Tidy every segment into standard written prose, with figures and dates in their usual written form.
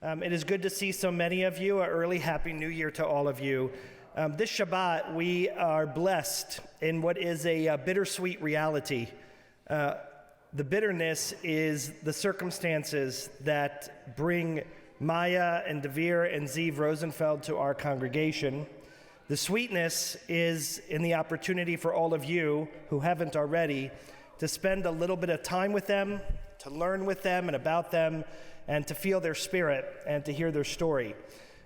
It is good to see so many of you. An early Happy New Year to all of you. This Shabbat, we are blessed in what is a bittersweet reality. The bitterness is the circumstances that bring Maya and Dvir and Ziv Rosenfeld to our congregation. The sweetness is in the opportunity for all of you who haven't already to spend a little bit of time with them, to learn with them and about them, and to feel their spirit and to hear their story.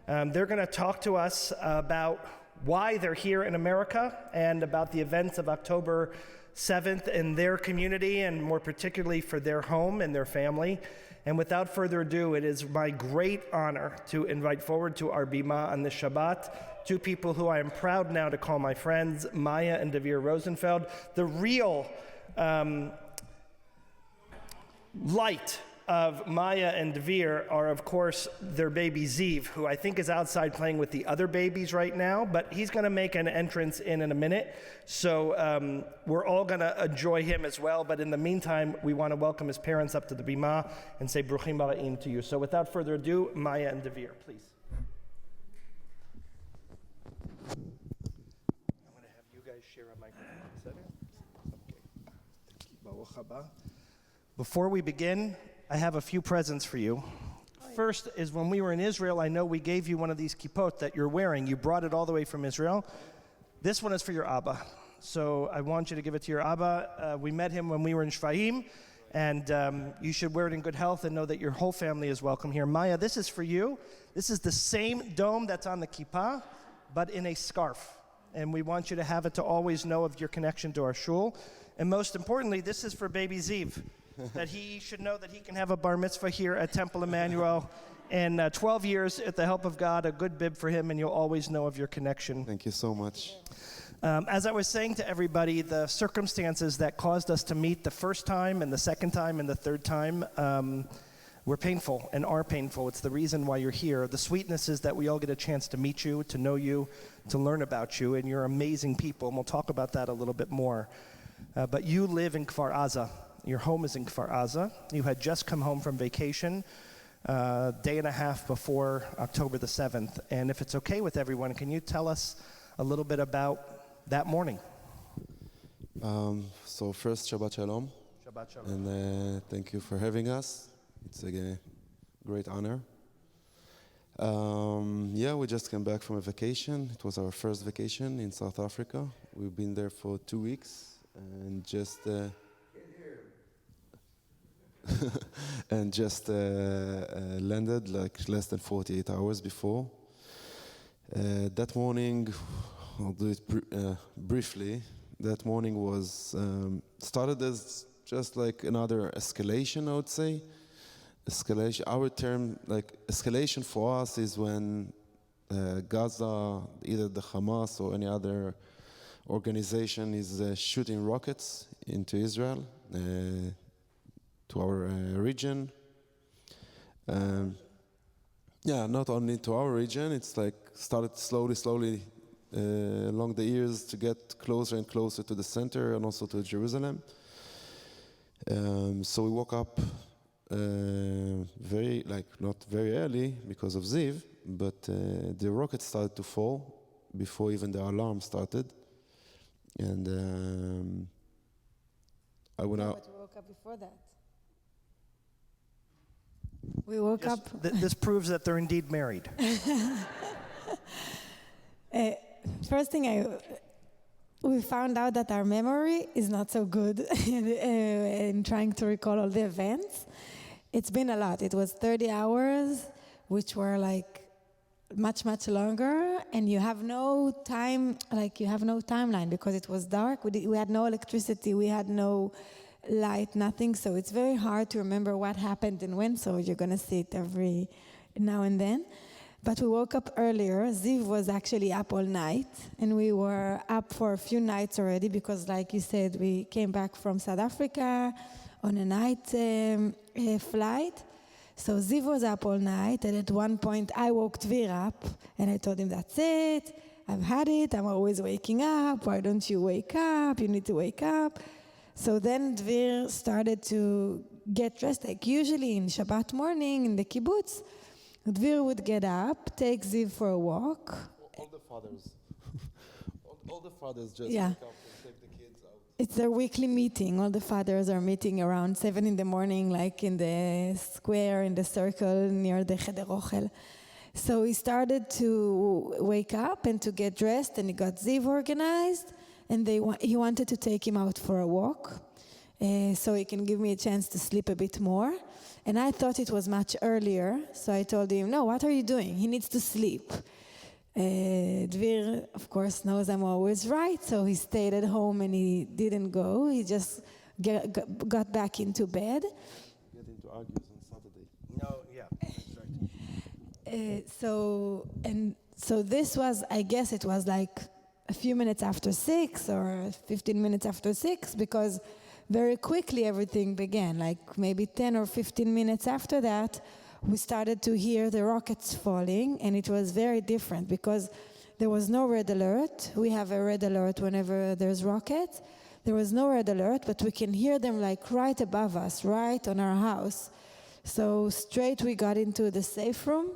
They're going to talk to us about why they're here in America and about the events of October 7th in their community, and more particularly for their home and their family. And without further ado, it is my great honor to invite forward to our bima on this Shabbat two people who I am proud now to call my friends, Maya and Dvir Rosenfeld, the real light of Maya and Dvir are, of course, their baby Ziv, who I think is outside playing with the other babies right now, but he's going to make an entrance in a minute. So we're all going to enjoy him as well. But in the meantime, we want to welcome his parents up to the bima and say Bruchim Ba'im to you. So without further ado, Maya and Dvir, please. I'm going to have you guys share a microphone. Is that it? Okay. Baruch haba. Before we begin, I have a few presents for you. First is when we were in Israel, I know we gave you one of these kippot that you're wearing. You brought it all the way from Israel. This one is for your Abba. So I want you to give it to your Abba. We met him when we were in Shvaim, and you should wear it in good health and know that your whole family is welcome here. Maya, this is for you. This is the same dome that's on the kippah, but in a scarf. And we want you to have it to always know of your connection to our shul. And most importantly, this is for baby Ziv. That he should know that he can have a bar mitzvah here at Temple Emanu-El in 12 years at the help of God, a good bib for him, and you'll always know of your connection. Thank you so much. As I was saying to everybody, the circumstances that caused us to meet the first time and the second time and the third time were painful and are painful. It's the reason why you're here. The sweetness is that we all get a chance to meet you, to know you, to learn about you, and you're amazing people, and we'll talk about that a little bit more. But you live in Kfar Aza. Your home is in Kfar Aza. You had just come home from vacation a day and a half before October the 7th. And if it's okay with everyone, can you tell us a little bit about that morning? So first, Shabbat Shalom. Shabbat Shalom. And thank you for having us. It's a great honor. We just came back from a vacation. It was our first vacation in South Africa. We've been there for 2 weeks and just... landed like less than 48 hours before. That morning, I'll do it briefly. That morning was started as just like another escalation, I would say. Escalation. Our term, like escalation for us, is when Gaza, either the Hamas or any other organization, is shooting rockets into Israel. To our region. Not only to our region, it's like started slowly along the years to get closer and closer to the center and also to Jerusalem. So we woke up not very early because of Ziv, but the rockets started to fall before even the alarm started. And I went out. But we woke up before that. We woke up. This proves that they're indeed married. First thing we found out that our memory is not so good in trying to recall all the events. It's been a lot. It was 30 hours, which were like much longer, and you have no time, you have no timeline because it was dark. We had no electricity. We had no light, nothing, so it's very hard to remember what happened and when, so you're going to see it every now and then. But we woke up earlier. Ziv was actually up all night, and we were up for a few nights already because, like you said, we came back from South Africa on a night flight. So Ziv was up all night, and at one point I woke Dvir up, and I told him, that's it, I've had it, I'm always waking up, why don't you wake up, you need to wake up. So then Dvir started to get dressed, like usually in Shabbat morning in the kibbutz, Dvir would get up, take Ziv for a walk. All the fathers, all the fathers just Yeah. wake up and take the kids out. It's their weekly meeting. All the fathers are meeting around 7 in the morning, like in the square, in the circle near the Cheder Ochel. So he started to wake up and to get dressed, and he got Ziv organized, and he wanted to take him out for a walk, so he can give me a chance to sleep a bit more. And I thought it was much earlier, so I told him, no, what are you doing? He needs to sleep. Dvir, of course, knows I'm always right, so he stayed at home and he didn't go. He just got back into bed. Get into arguments on Saturday. No, yeah, that's right. So this was, I guess it was like a few minutes after 6 or 15 minutes after 6, because very quickly everything began. Like maybe 10 or 15 minutes after that, we started to hear the rockets falling, and it was very different because there was no red alert. We have a red alert whenever there's rockets. There was no red alert, but we can hear them like right above us, right on our house. So straight we got into the safe room.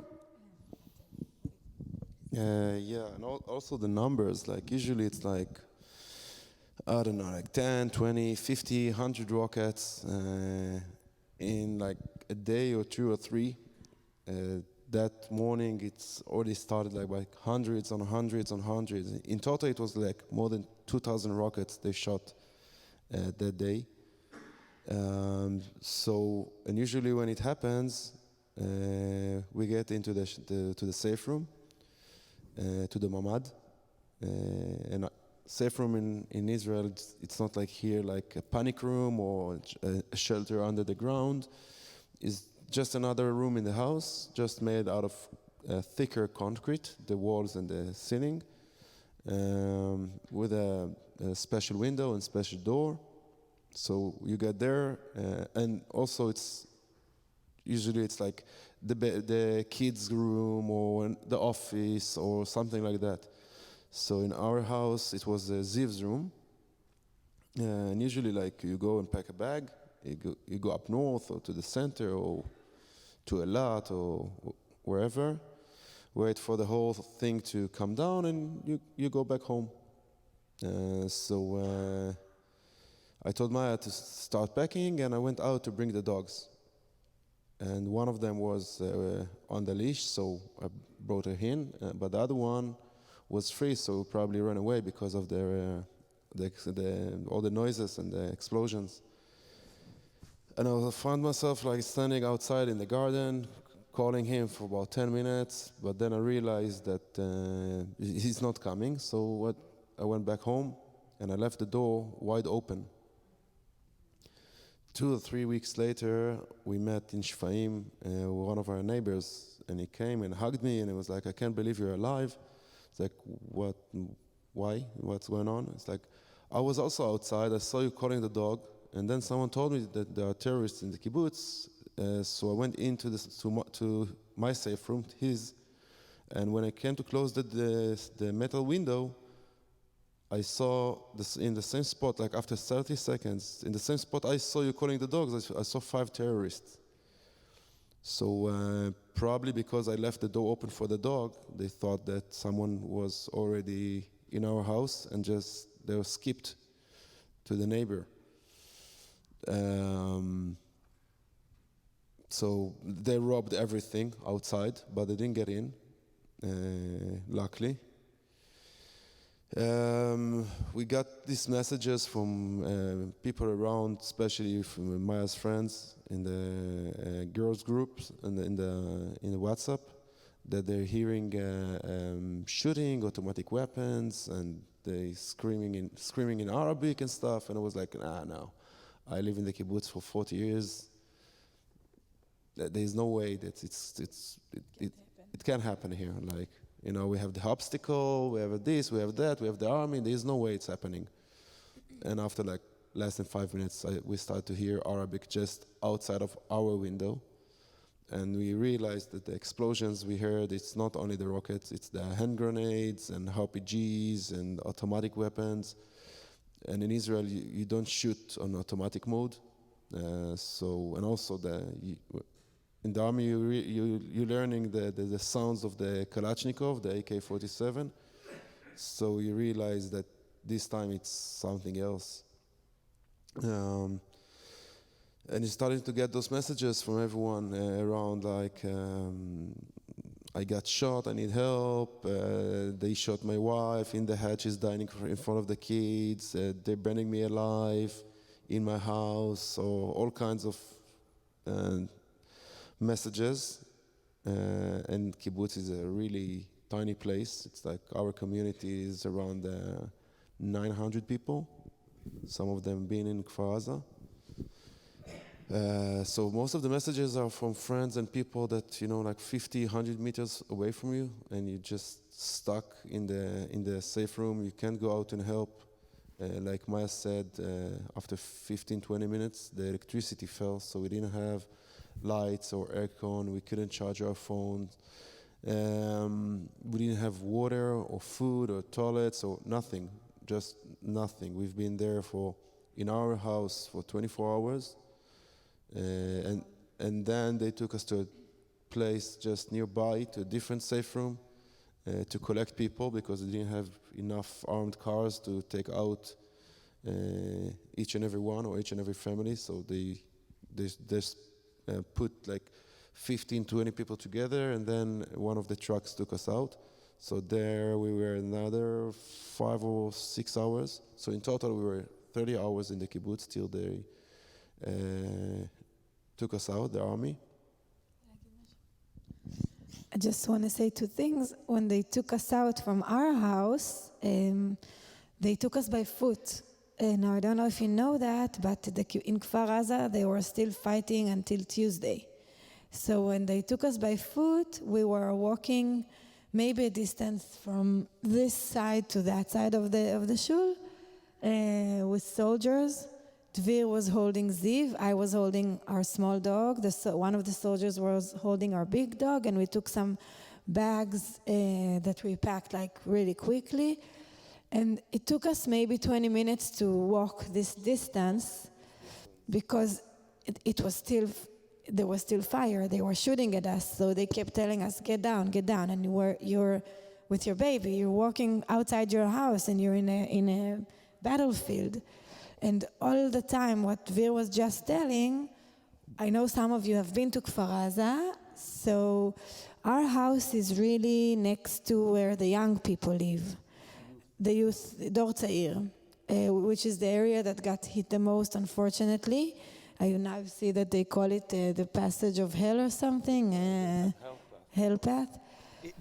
Yeah, and also the numbers, like usually it's like, I don't know, like 10, 20, 50, 100 rockets in like a day or 2 or 3. That morning it's already started like hundreds on hundreds on hundreds. In total it was like more than 2,000 rockets they shot that day. So, and usually when it happens, we get into to the safe room, to the mamad. And safe room in Israel, it's not like here, like a panic room or a shelter under the ground. It's just another room in the house, just made out of thicker concrete, the walls and the ceiling, with a special window and special door. So you get there, and also it's like the kids' room or the office or something like that. So in our house, it was Ziv's room, and usually like you go and pack a bag, you go up north or to the center or to Elat or wherever, wait for the whole thing to come down, and you go back home. So I told Maya to start packing, and I went out to bring the dogs. And one of them was on the leash, so I brought her in, but the other one was free, so probably ran away because of all the noises and the explosions. And I found myself like standing outside in the garden, calling him for about 10 minutes, but then I realized that he's not coming, so I went back home and I left the door wide open. 2 or 3 weeks later, we met in Shfaim, one of our neighbors, and he came and hugged me, and he was like, I can't believe you're alive. It's like, what, why, what's going on? It's like, I was also outside, I saw you calling the dog, and then someone told me that there are terrorists in the kibbutz, so I went into to my safe room, his, and when I came to close the metal window, I saw this in the same spot, like after 30 seconds, in the same spot I saw you calling the dogs, I saw 5 terrorists. So probably because I left the door open for the dog, they thought that someone was already in our house and they were skipped to the neighbor. So they robbed everything outside, but they didn't get in, luckily. We got these messages from people around, especially from Maya's friends in the girls groups and in the WhatsApp, that they're hearing shooting, automatic weapons, and they screaming in Arabic and stuff. And I was like, no, I live in the kibbutz for 40 years. There's no way that it can happen here. Like, you know, we have the obstacle, we have this, we have that, we have the army. There's no way it's happening. And after like less than 5 minutes, we started to hear Arabic just outside of our window. And we realized that the explosions we heard, it's not only the rockets, it's the hand grenades and RPGs and automatic weapons. And in Israel, you don't shoot on automatic mode. And also in the army, you're learning the sounds of the Kalashnikov, the AK-47. So you realize that this time it's something else. And you're starting to get those messages from everyone around, like, I got shot, I need help, they shot my wife in the head, she's dying in front of the kids, they're burning me alive in my house, or all kinds of messages. And kibbutz is a really tiny place. It's like our community is around 900 people, some of them being in Kfar Aza. So most of the messages are from friends and people that, like 50, 100 meters away from you, and you're just stuck in the safe room. You can't go out and help. Like Maya said, after 15, 20 minutes, the electricity fell, so we didn't have lights or aircon. We couldn't charge our phones. We didn't have water or food or toilets or nothing, just nothing. We've been there in our house for 24 hours. And then they took us to a place just nearby, to a different safe room, to collect people, because they didn't have enough armed cars to take out each and every one or each and every family. So they just put like 15, 20 people together, and then one of the trucks took us out. So there we were another 5 or 6 hours. So in total we were 30 hours in the kibbutz till they took us out, the army. I just want to say two things. When they took us out from our house, they took us by foot. Now, I don't know if you know that, but in Kfar Aza, they were still fighting until Tuesday. So when they took us by foot, we were walking maybe a distance from this side to that side of the shul with soldiers. Dvir was holding Ziv, I was holding our small dog, one of the soldiers was holding our big dog, and we took some bags that we packed like really quickly. And it took us maybe 20 minutes to walk this distance because there was still fire. They were shooting at us, so they kept telling us, get down, and you're with your baby, you're walking outside your house and you're in a battlefield. And all the time, what Dvir was just telling, I know some of you have been to Kfar Aza, so our house is really next to where the young people live, the youth, Dor Tzair, which is the area that got hit the most, unfortunately. I now see that they call it the passage of hell or something, hell path.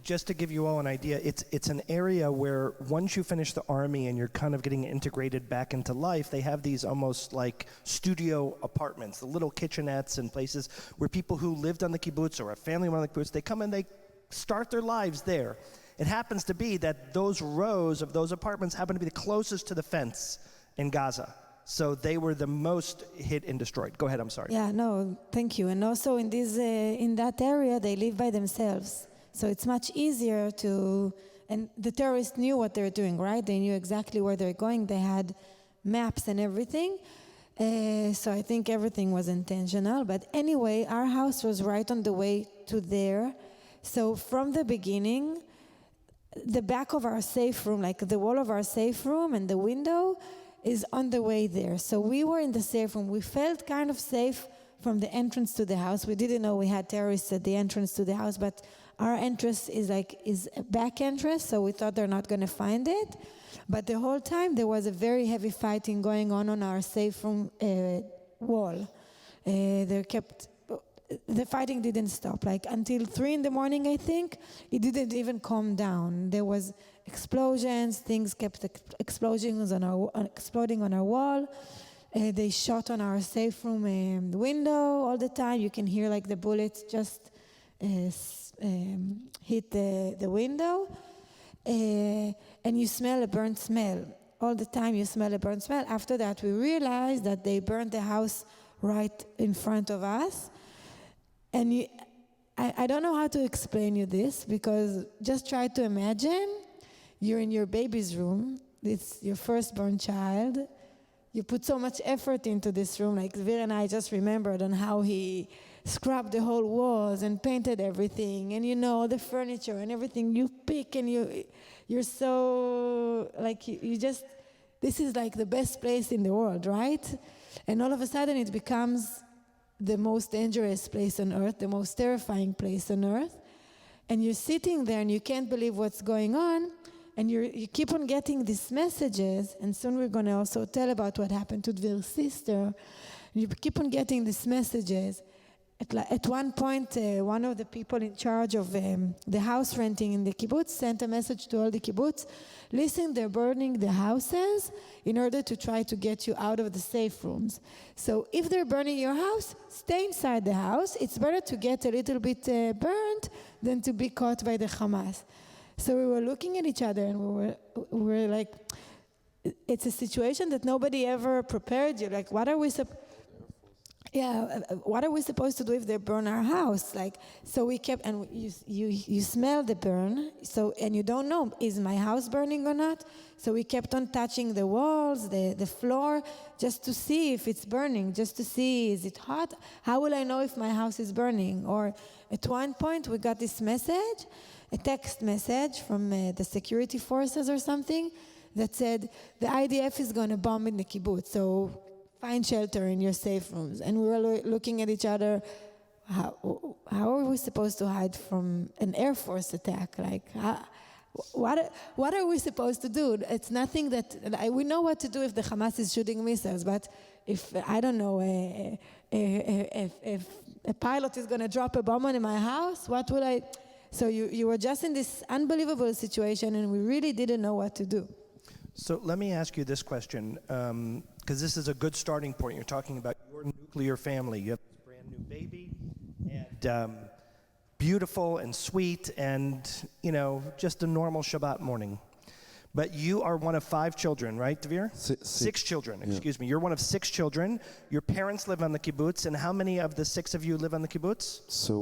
Just to give you all an idea, it's an area where once you finish the army and you're kind of getting integrated back into life, they have these almost like studio apartments, the little kitchenettes and places where people who lived on the kibbutz or a family on the kibbutz, they come and they start their lives there. It happens to be that those rows of those apartments happen to be the closest to the fence in Gaza. So they were the most hit and destroyed. Go ahead, I'm sorry. Yeah, no, thank you. And also in that area, they live by themselves. So it's much easier and the terrorists knew what they're doing, right? They knew exactly where they're going. They had maps and everything. So I think everything was intentional. But anyway, our house was right on the way to there. So from the beginning, the back of our safe room, like the wall of our safe room and the window is on the way there. So we were in the safe room. We felt kind of safe from the entrance to the house. We didn't know we had terrorists at the entrance to the house, but our entrance is a back entrance, so we thought they're not going to find it. But the whole time there was a very heavy fighting going on our safe room wall. The fighting didn't stop, like until 3 a.m, I think. It didn't even calm down. There was explosions, things kept exploding on our wall. They shot on our safe room window all the time. You can hear like the bullets just hit the window, and you smell a burnt smell. All the time you smell a burnt smell. After that, we realized that they burned the house right in front of us. And I don't know how to explain you this, because just try to imagine you're in your baby's room. It's your firstborn child. You put so much effort into this room. Like Dvir and I just remembered on how he scrubbed the whole walls and painted everything, and all the furniture and everything you pick, and you're so like you just, this is like the best place in the world, right? And all of a sudden it becomes the most dangerous place on earth, the most terrifying place on earth, and you're sitting there and you can't believe what's going on, and you keep on getting these messages, and soon we're going to also tell about what happened to Dvir's sister. You keep on getting these messages. At one point, one of the people in charge of the house renting in the kibbutz sent a message to all the kibbutz: listen, they're burning the houses in order to try to get you out of the safe rooms. So if they're burning your house, stay inside the house. It's better to get a little bit burned than to be caught by the Hamas. So we were looking at each other and we were like, it's a situation that nobody ever prepared you. Like, what are we supposed to do if they burn our house? Like, so we kept, and you smell the burn, so, and you don't know, is my house burning or not? So we kept on touching the walls, the floor, just to see if it's burning, just to see, is it hot? How will I know if my house is burning? Or at one point we got this message, a text message from the security forces or something, that said, the IDF is going to bomb in the kibbutz, so find shelter in your safe rooms. And we were looking at each other, how are we supposed to hide from an Air Force attack? Like, what are we supposed to do? It's nothing that, we know what to do if the Hamas is shooting missiles, but if, I don't know, if a pilot is going to drop a bomb on my house, what would I? So you were just in this unbelievable situation, and we really didn't know what to do. So let me ask you this question, because this is a good starting point. You're talking about your nuclear family. You have this brand new baby, and beautiful and sweet, and just a normal Shabbat morning. But you are one of 5 children, right, Dvir? Six children, excuse me. You're one of 6 children. Your parents live on the kibbutz, and how many of the 6 of you live on the kibbutz? So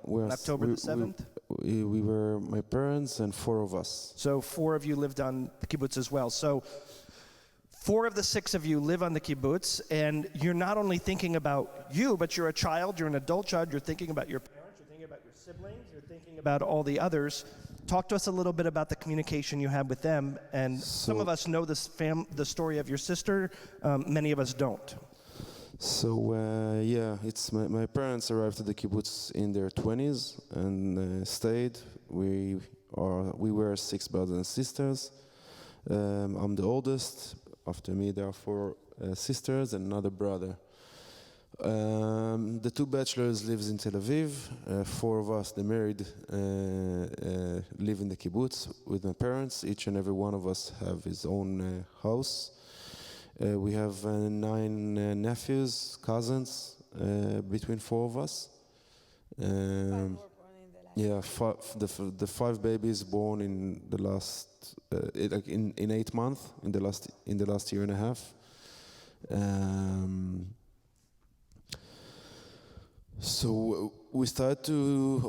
we're on October the 7th? We were my parents and 4 of us. So 4 of you lived on the kibbutz as well. So 4 of the 6 of you live on the kibbutz, and you're not only thinking about you, but you're a child, you're an adult child, you're thinking about your parents, you're thinking about your siblings, you're thinking about all the others. Talk to us a little bit about the communication you have with them. And some of us know the story of your sister, many of us don't. So it's my parents arrived at the kibbutz in their 20s and stayed. We were 6 brothers and sisters. I'm the oldest. After me, there are 4 sisters and another brother. The 2 bachelors lives in Tel Aviv. 4 of us, the married, live in the kibbutz with my parents. Each and every one of us have his own house. We have 9 nephews, cousins, between 4 of us. The 5 babies born in the last in 8 months in the last year and a half. So we started to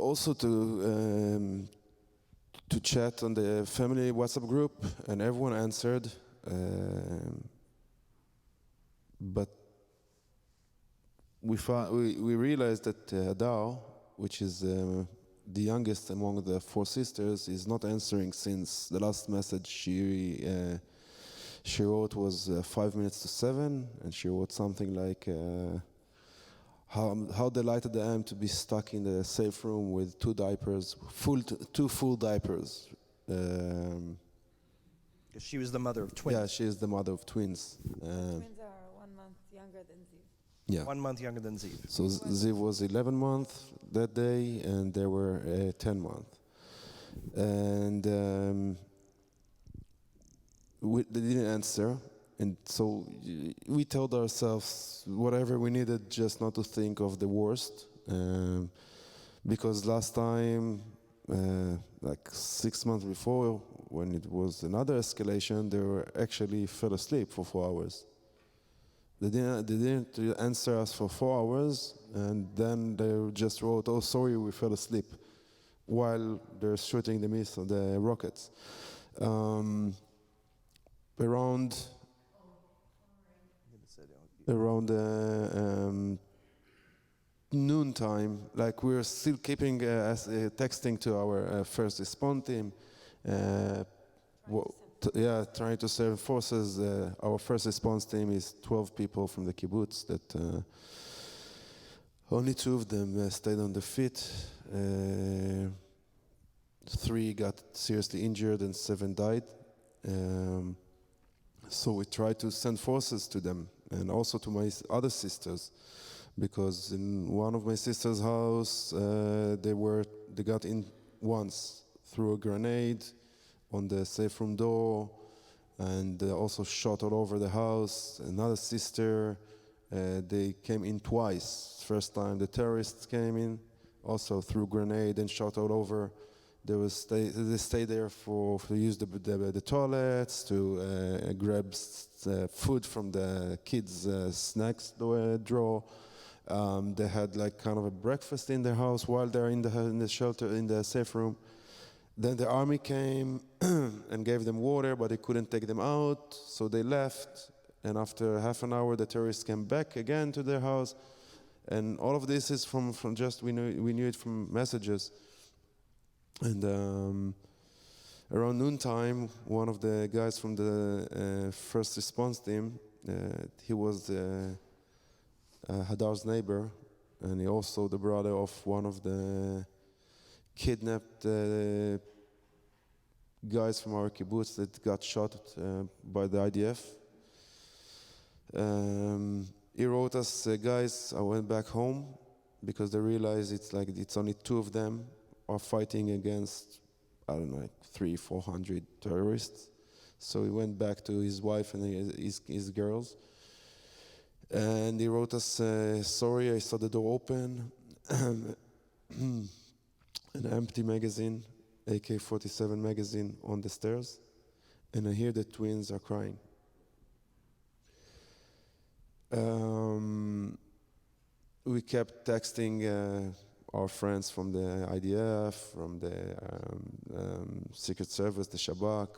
chat on the family WhatsApp group, and everyone answered. But we realized that Hadar, which is the youngest among the 4 sisters, is not answering since the last message she wrote was 5 minutes to 7, and she wrote something like, how delighted I am to be stuck in the safe room with 2 diapers, 2 full diapers. She was the mother of twins. Yeah, she is the mother of twins. Twins are 1 month younger than Ziv. Yeah. 1 month younger than Ziv. So Ziv was 11 months that day, and they were 10 months. And they didn't answer. And so we told ourselves whatever we needed just not to think of the worst. Because last time, like 6 months before, when it was another escalation, they were actually fell asleep for 4 hours. They didn't answer us for 4 hours, and then they just wrote, "Oh, sorry, we fell asleep," while they're shooting the rockets. Around noontime, like we were still keeping texting to our first response team. Trying to save forces. Our first response team is 12 people from the kibbutz. That only 2 of them stayed on the feet. 3 got seriously injured and 7 died. So we tried to send forces to them and also to my other sisters, because in one of my sister's house they got in once through a grenade on the safe room door, and also shot all over the house. Another sister, they came in twice. First time the terrorists came in, also threw grenade and shot all over. They stayed there to use the toilets, to grab food from the kids' snacks drawer. They had like kind of a breakfast in their house while they're in the shelter, in the safe room. Then the army came and gave them water, but they couldn't take them out, so they left. And after half an hour, the terrorists came back again to their house. And all of this is from just, we knew it from messages. And around noontime, one of the guys from the first response team, he was Hadar's neighbor, and he also the brother of one of the kidnapped guys from our kibbutz that got shot by the IDF. He wrote us, guys, I went back home because they realized it's only 2 of them are fighting against, I don't know, like 300-400 terrorists. So he went back to his wife and his girls. And he wrote us, sorry, I saw the door open. An empty magazine, AK-47 magazine on the stairs, and I hear the twins are crying. We kept texting our friends from the IDF, from the Secret Service, the Shabbat,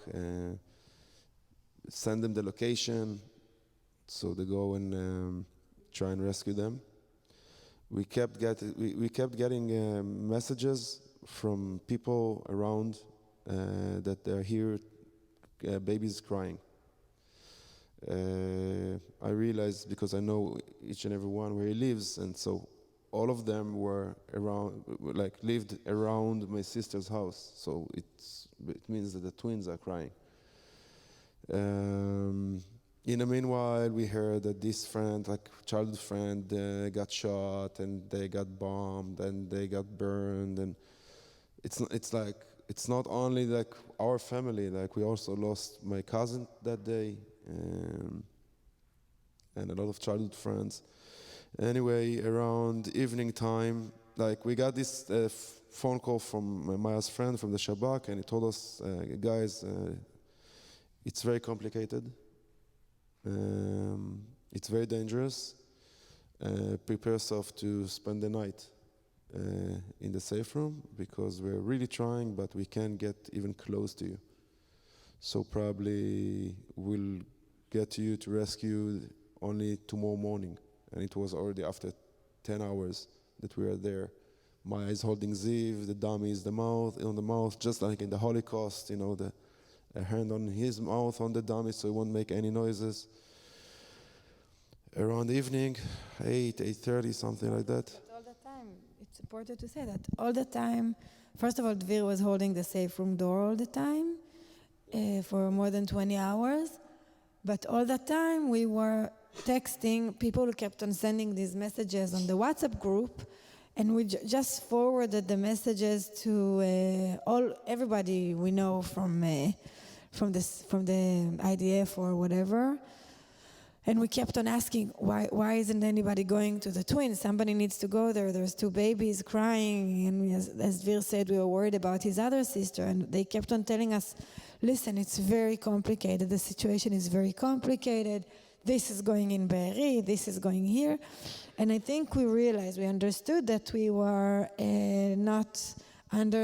send them the location so they go and try and rescue them. We kept getting messages from people around that they're here, babies crying. I realized, because I know each and every one where he lives, and so all of them were lived around my sister's house. So it means that the twins are crying. In the meanwhile, we heard that this friend, like childhood friend, got shot, and they got bombed, and they got burned, and it's not only like our family. Like we also lost my cousin that day, and a lot of childhood friends. Anyway, around evening time, like we got this phone call from Maya's friend from the Shabbat, and he told us, guys, it's very complicated. It's very dangerous. Prepare yourself to spend the night in the safe room, because we're really trying, but we can't get even close to you. So probably we'll get to you to rescue only tomorrow morning. And it was already after 10 hours that we were there. Maya is holding Ziv, the dummy is on the mouth, just like in the Holocaust, a hand on his mouth on the dummy so he won't make any noises. Around evening, 8:30, something like that. But all the time, it's important to say that all the time, first of all, Dvir was holding the safe room door all the time for more than 20 hours. But all the time, we were texting. People kept on sending these messages on the WhatsApp group, and we just forwarded the messages to everybody we know from the IDF or whatever. And we kept on asking, why isn't anybody going to the twins? Somebody needs to go there. There's 2 babies crying. And as Dvir said, we were worried about his other sister. And they kept on telling us, listen, it's very complicated. The situation is very complicated. This is going in Be'eri, this is going here. And I think we understood that we were not under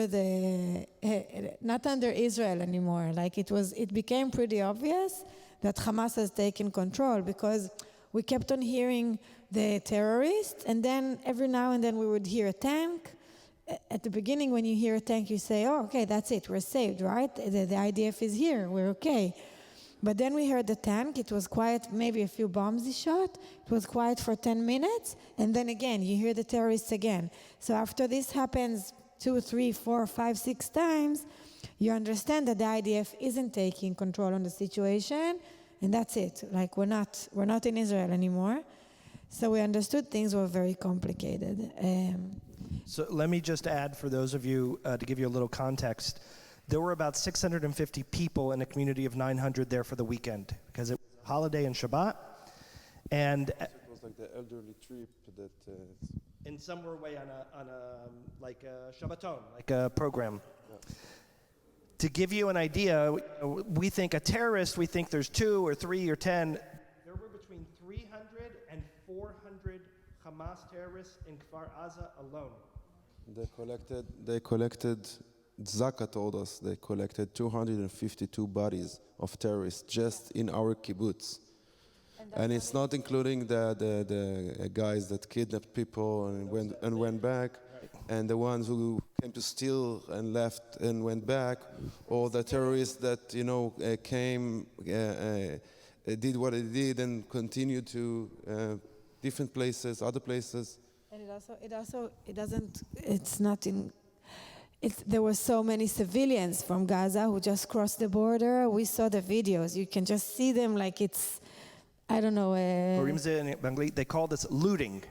Israel anymore. Like it became pretty obvious that Hamas has taken control, because we kept on hearing the terrorists, and then every now and then we would hear a tank. At the beginning, when you hear a tank, you say, oh, okay, that's it, we're saved, right? The IDF is here, we're okay. But then we heard the tank, it was quiet, maybe a few bombs he shot, it was quiet for 10 minutes, and then again, you hear the terrorists again. So after this happens 2, 3, 4, 5, 6 times, you understand that the IDF isn't taking control on the situation, and that's it. Like, we're not in Israel anymore. So we understood things were very complicated. So let me just add, for those of you, to give you a little context, there were about 650 people in a community of 900 there for the weekend, because it was a holiday in Shabbat. And It was like the elderly trip that... in some way on a like a Shabbaton, like a program. Yeah. To give you an idea, we think a terrorist, we think there's 2 or 3 or 10. There were between 300 and 400 Hamas terrorists in Kfar Aza alone. They collected, Zaka told us, they collected 252 bodies of terrorists just in our kibbutz. And it's not including the guys that kidnapped people and went back, and the ones who came to steal and left and went back, or the terrorists that came, did what they did and continued to different places, other places. And there were so many civilians from Gaza who just crossed the border. We saw the videos. You can just see them like it's, I don't know. They called this looting.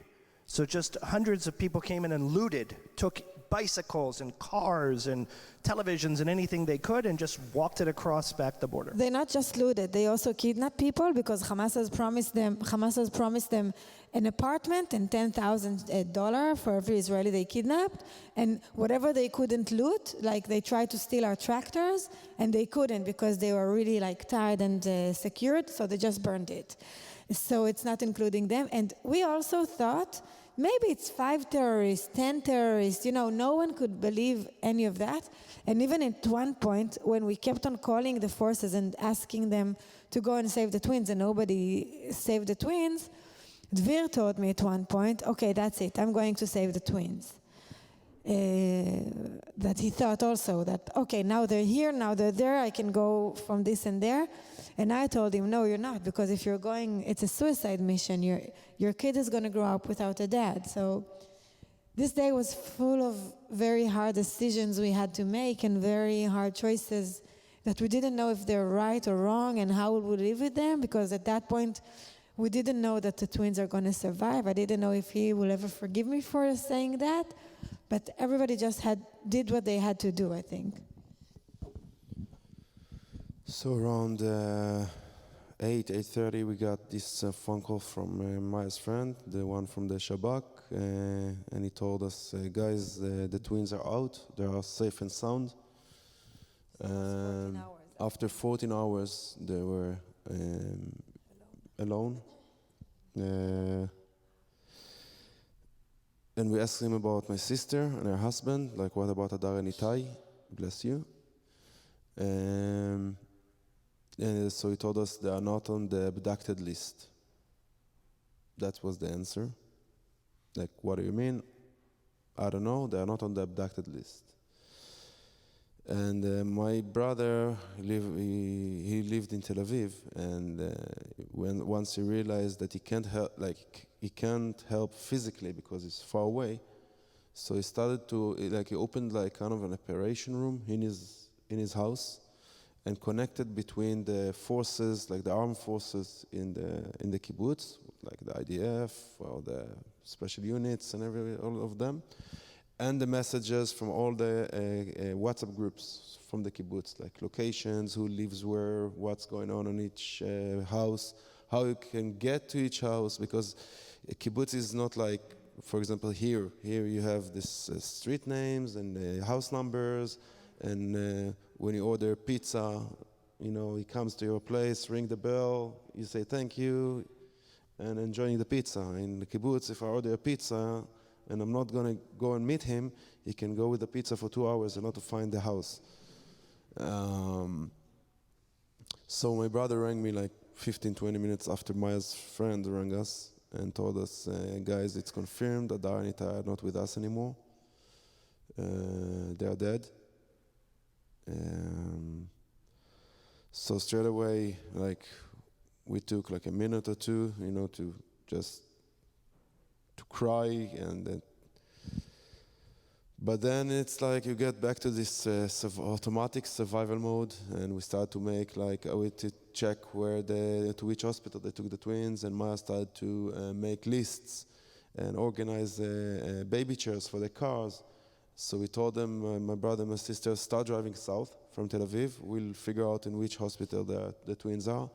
So just hundreds of people came in and looted, took bicycles and cars and televisions and anything they could, and just walked it across back the border. They not just looted, they also kidnapped people, because Hamas has promised them an apartment and $10,000 for every Israeli they kidnapped. And whatever they couldn't loot, like they tried to steal our tractors, and they couldn't because they were really like tied and secured, so they just burned it. So it's not including them. And we also thought, maybe it's 5 terrorists, 10 terrorists, no one could believe any of that. And even at one point, when we kept on calling the forces and asking them to go and save the twins, and nobody saved the twins, Dvir told me at one point, okay, that's it, I'm going to save the twins. That he thought also that, okay, now they're here, now they're there, I can go from this and there. And I told him, no, you're not, because if you're going, it's a suicide mission. Your kid is going to grow up without a dad. So this day was full of very hard decisions we had to make, and very hard choices that we didn't know if they're right or wrong and how we would live with them, because at that point, we didn't know that the twins are going to survive. I didn't know if he will ever forgive me for saying that. But everybody just did what they had to do, I think. So around 8:30, we got this phone call from Maya's friend, the one from the Shabbat, and he told us, guys, the twins are out, they are safe and sound. 14 hours. After 14 hours, they were alone. And we asked him about my sister and her husband, like, what about Adar and Itai? Bless you. And so he told us they are not on the abducted list. That was the answer. Like, what do you mean? I don't know, they are not on the abducted list. And my brother, he lived in Tel Aviv, and once he realized that he can't help physically because it's far away, so he started to, he opened like kind of an operation room in his house, and connected between the forces, like the armed forces in the kibbutz, like the IDF or the special units and all of them, and the messages from all the WhatsApp groups from the kibbutz, like locations, who lives where, what's going on each house, how you can get to each house, because a kibbutz is not like, for example, here you have this street names and house numbers, and when you order pizza, he comes to your place, ring the bell, you say thank you, and enjoying the pizza. In the kibbutz, if I order a pizza and I'm not going to go and meet him, he can go with the pizza for 2 hours and not to find the house. So my brother rang me like 15, 20 minutes after Maya's friend rang us and told us, guys, it's confirmed that Dar and Itai are not with us anymore. They are dead. So straight away, like, we took like a minute or two, to just to cry, and then. But then it's like you get back to this automatic survival mode, and we start to make to check to which hospital they took the twins, and Maya started to make lists and organize baby chairs for their cars. So we told them, my brother and my sister, start driving south from Tel Aviv. We'll figure out in which hospital the twins are,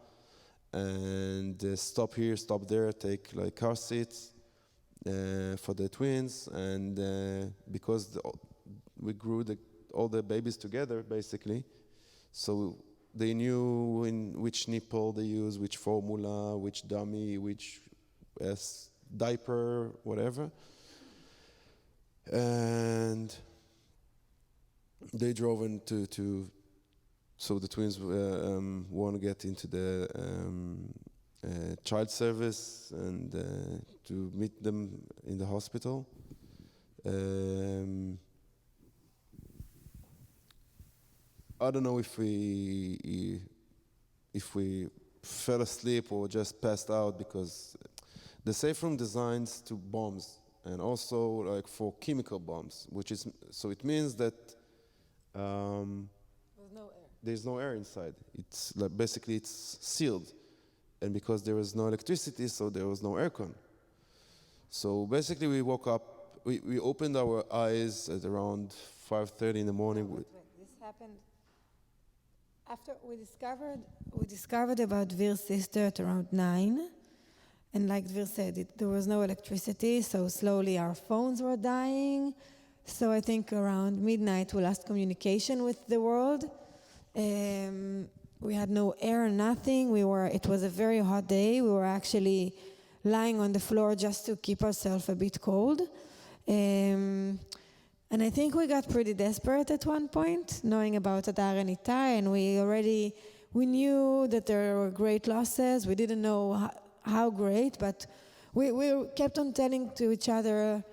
and stop here, stop there, take like car seats for the twins, and because we grew all the babies together, basically, so they knew in which nipple they use, which formula, which dummy, which diaper, whatever. And they drove into so the twins want to get into the child service and to meet them in the hospital. I don't know if we fell asleep or just passed out, because the safe room designs to bombs, and also like for chemical bombs, so it means that there's no air inside. It's like basically it's sealed, and because there was no electricity, so there was no aircon. So basically, we woke up. We opened our eyes at around 5:30 in the morning. Wait. This happened after we discovered about Dvir's sister at around 9. And like Dvir said, there was no electricity, so slowly our phones were dying. So I think around midnight we lost communication with the world. We had no air, nothing. It was a very hot day. We were actually lying on the floor just to keep ourselves a bit cold. And I think we got pretty desperate at one point, knowing about Adar and Itai, and we knew that there were great losses. We didn't know how great, but we kept on telling to each other,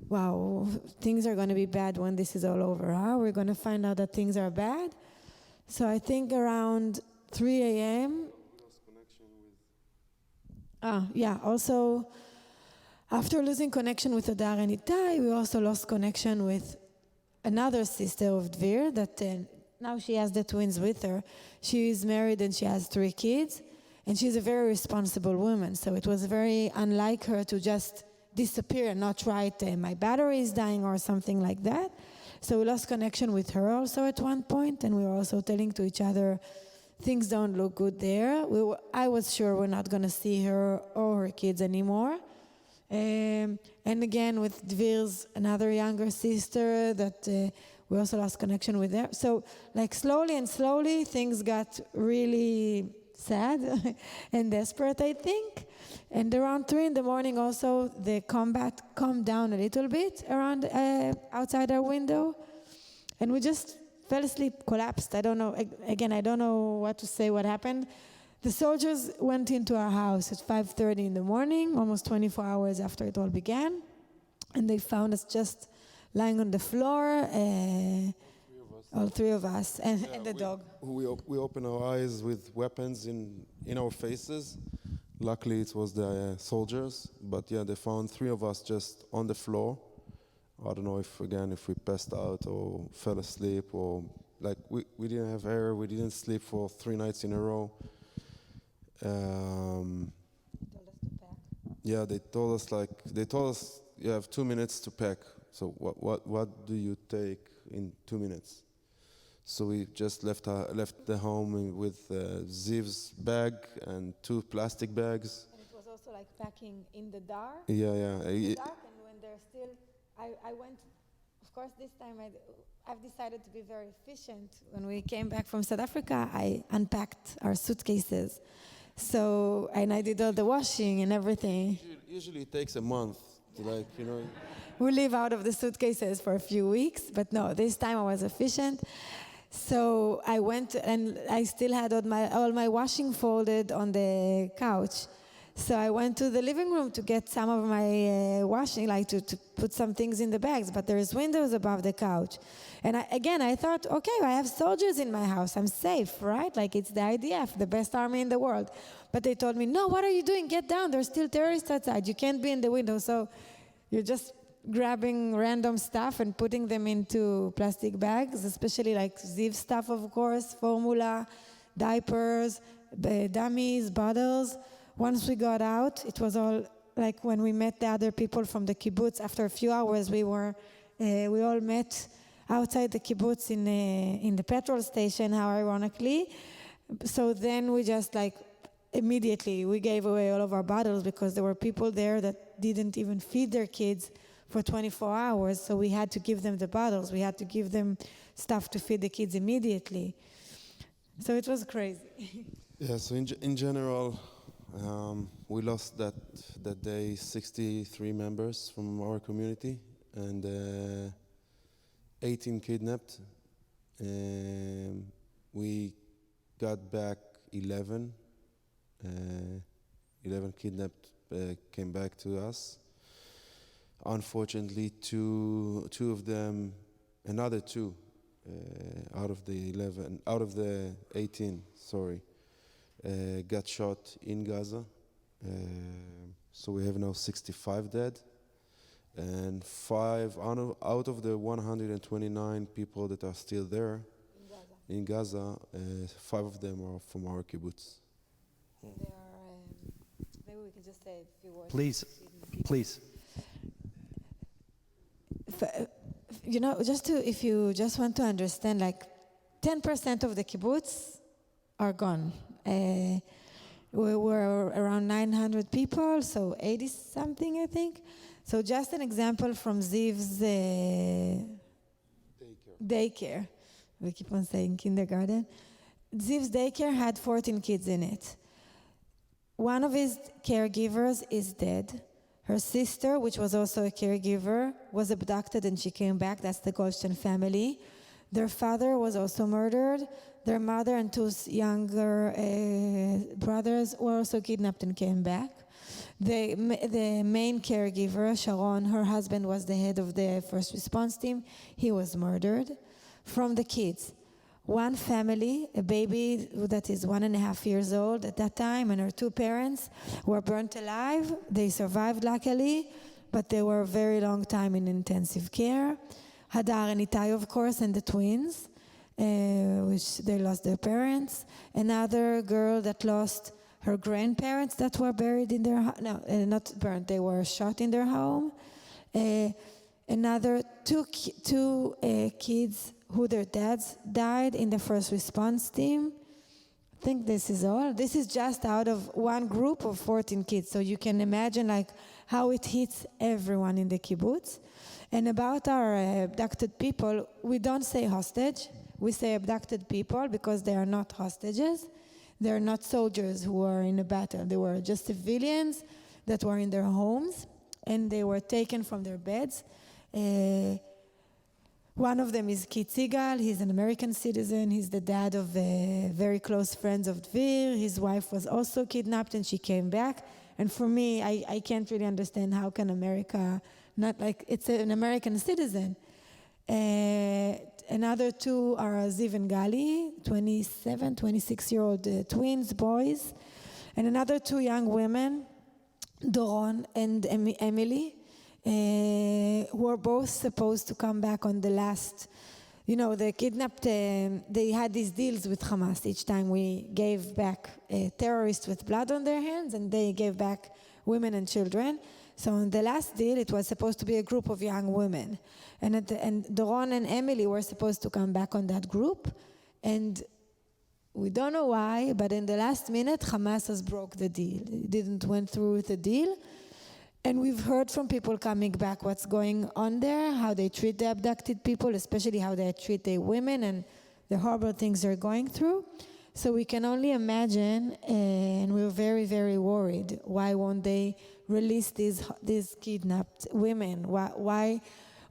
wow, things are going to be bad when this is all over. We're going to find out that things are bad. So I think around 3 a.m. Also, after losing connection with Adar and Itai, we also lost connection with another sister of Dvir that now she has the twins with her. She is married and she has 3 kids. And she's a very responsible woman, so it was very unlike her to just disappear and not write, my battery is dying or something like that. So we lost connection with her also at one point, and we were also telling to each other, things don't look good there. I was sure we're not going to see her or her kids anymore. And again, with Dvir's another younger sister that we also lost connection with her. So like slowly, things got really sad and desperate, I think. And around 3 in the morning also, the combat calmed down a little bit around outside our window. And we just fell asleep, collapsed. I don't know. Again, I don't know what to say, what happened. The soldiers went into our house at 5:30 in the morning, almost 24 hours after it all began. And they found us just lying on the floor, all 3 of us, and the dog. We opened our eyes with weapons in our faces. Luckily, it was the soldiers. But yeah, they found 3 of us just on the floor. I don't know if we passed out or fell asleep, or like we didn't have air. We didn't sleep for 3 nights in a row. Told us to pack. Yeah, they told us you have 2 minutes to pack. So what do you take in 2 minutes? So we just left the home with Ziv's bag and 2 plastic bags. And it was also like packing in the dark. Yeah. In the dark, and when they're still, I went. Of course, this time I've decided to be very efficient. When we came back from South Africa, I unpacked our suitcases. So, and I did all the washing and everything. Usually it takes a month to We live out of the suitcases for a few weeks, but no, this time I was efficient. So I went, and I still had all my washing folded on the couch. So I went to the living room to get some of my washing, like to put some things in the bags, but there's windows above the couch. And I thought, okay, I have soldiers in my house, I'm safe, right? Like it's the IDF, the best army in the world. But they told me, no, what are you doing? Get down, there's still terrorists outside. You can't be in the window. So you're just grabbing random stuff and putting them into plastic bags, especially like Ziv stuff, of course, formula, diapers, dummies, bottles. Once we got out, it was all like when we met the other people from the kibbutz. After a few hours, we all met outside the kibbutz in the petrol station, how ironically. So then we just immediately we gave away all of our bottles because there were people there that didn't even feed their kids for 24 hours, so we had to give them the bottles. We had to give them stuff to feed the kids immediately. So it was crazy. Yeah, so in general, we lost that day 63 members from our community and 18 kidnapped. We got back 11. 11 kidnapped came back to us. Unfortunately, two of them, another two out of the 18, got shot in Gaza. So we have now 65 dead, and 5 out of the 129 people that are still there in Gaza, 5 of them are from our kibbutz. Maybe we can just say a few words. Please. If you just want to understand, 10% of the kibbutz are gone. We were around 900 people, so 80 something, I think. So just an example from Ziv's daycare. We keep on saying kindergarten. Ziv's daycare had 14 kids in it. One of his caregivers is dead. Her sister, which was also a caregiver, was abducted and she came back. That's the Goldstein family. Their father was also murdered. Their mother and 2 younger brothers were also kidnapped and came back. The main caregiver, Sharon, her husband was the head of the first response team. He was murdered. From the kids, one family, a baby that is 1.5 years old at that time, and her 2 parents were burnt alive. They survived, luckily, but they were a very long time in intensive care. Hadar and Itai, of course, and the twins, which they lost their parents. Another girl that lost her grandparents that were buried in their not burnt, they were shot in their home. Another two kids who their dads died in the first response team. I think this is all. This is just out of one group of 14 kids. So you can imagine how it hits everyone in the kibbutz. And about our abducted people, we don't say hostage. We say abducted people because they are not hostages. They are not soldiers who are in a battle. They were just civilians that were in their homes, and they were taken from their beds. One of them is Kit Sigal. He's an American citizen. He's the dad of very close friends of Dvir. His wife was also kidnapped and she came back. And for me, I can't really understand how can America not it's an American citizen. Another 2 are Ziv and Gali, 27, 26-year-old twins, boys. And another 2 young women, Doron and Emily, who are both supposed to come back on the last, they kidnapped, they had these deals with Hamas. Each time we gave back terrorists with blood on their hands, and they gave back women and children. So on the last deal, it was supposed to be a group of young women. And Doron and Emily were supposed to come back on that group. And we don't know why, but in the last minute, Hamas has broke the deal. It didn't went through with the deal. And we've heard from people coming back what's going on there, how they treat the abducted people, especially how they treat the women and the horrible things they're going through. So we can only imagine, and we're very, very worried. Why won't they release these kidnapped women? Why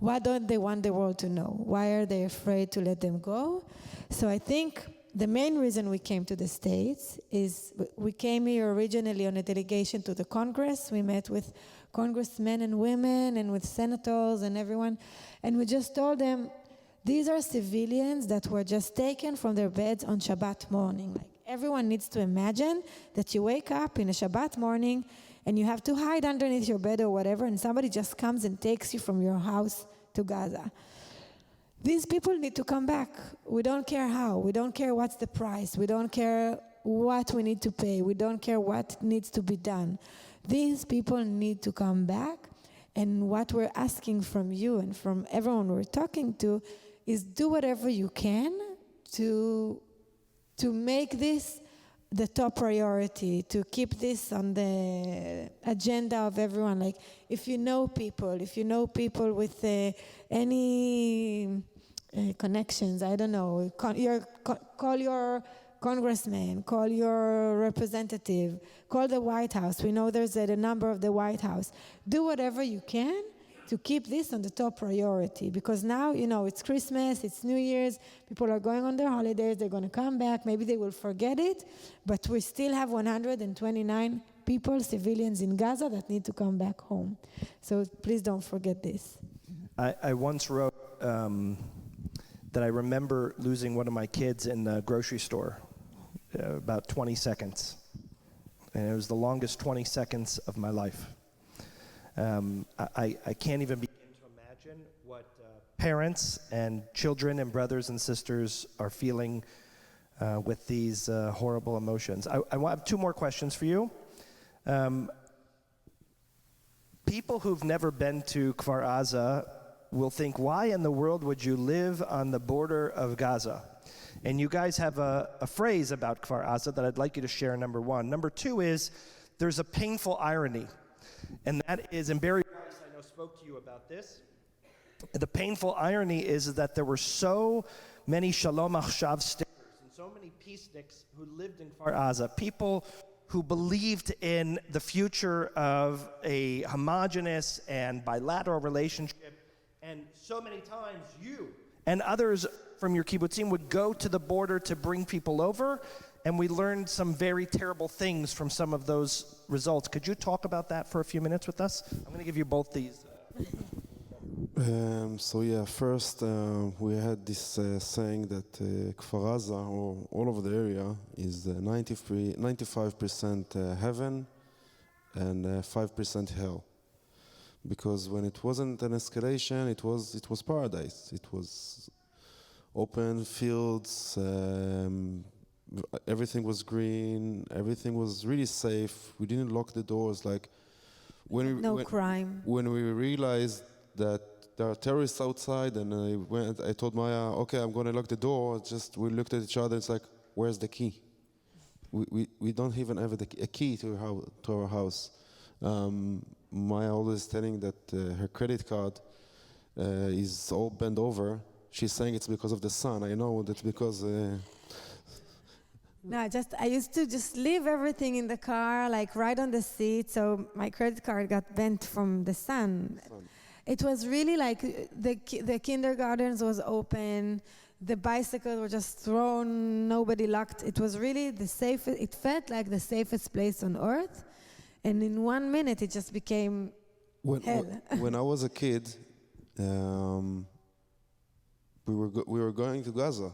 What don't they want the world to know? Why are they afraid to let them go? So I think the main reason we came to the States is we came here originally on a delegation to the Congress. We met with congressmen and women and with senators and everyone. And we just told them, these are civilians that were just taken from their beds on Shabbat morning. Like, everyone needs to imagine that you wake up in a Shabbat morning and you have to hide underneath your bed or whatever, and somebody just comes and takes you from your house to Gaza. These people need to come back. We don't care how. We don't care what's the price. We don't care what we need to pay. We don't care what needs to be done. These people need to come back. And what we're asking from you and from everyone we're talking to is do whatever you can to make this the top priority, to keep this on the agenda of everyone. Like, if you know people with any connections, I don't know, call your congressman, call your representative, call the White House. We know there's a number of the White House. Do whatever you can to keep this on the top priority, because now, it's Christmas, it's New Year's, people are going on their holidays, they're going to come back, maybe they will forget it, but we still have 129 people, civilians in Gaza that need to come back home. So please don't forget this. I once wrote that I remember losing one of my kids in the grocery store, about 20 seconds. And it was the longest 20 seconds of my life. I can't even begin to imagine what parents and children and brothers and sisters are feeling with these horrible emotions. I have two more questions for you. People who've never been to Kfar Aza will think, why in the world would you live on the border of Gaza? And you guys have a phrase about Kfar Aza that I'd like you to share, number one. Number two is, there's a painful irony. And that is, and Barry Weiss, I know, spoke to you about this. The painful irony is that there were so many Shalom Achshav stickers and so many peaceniks who lived in Kfar Aza, people who believed in the future of a homogeneous and bilateral relationship. And so many times you and others from your kibbutzim would go to the border to bring people over, and we learned some very terrible things from some of those results. Could you talk about that for a few minutes with us? I'm going to give you both these. First we had this saying that Kfar Aza, or all over the area, is 95% heaven and 5% hell. Because when it wasn't an escalation, it was paradise. It was open fields, everything was green, everything was really safe. We didn't lock the doors. Like when crime. When we realized that there are terrorists outside, and I told Maya, okay, I'm going to lock the door. We looked at each other. It's like, where's the key? We don't even have a key to our house. Maya always telling that her credit card is all bent over. She's saying it's because of the sun. I know that's because... No, I used to just leave everything in the car, like right on the seat, so my credit card got bent from the sun. It was really like the kindergartens was open, the bicycles were just thrown, nobody locked. It was really it felt like the safest place on earth. And in 1 minute, it just became hell. When I was a kid, we were going to Gaza,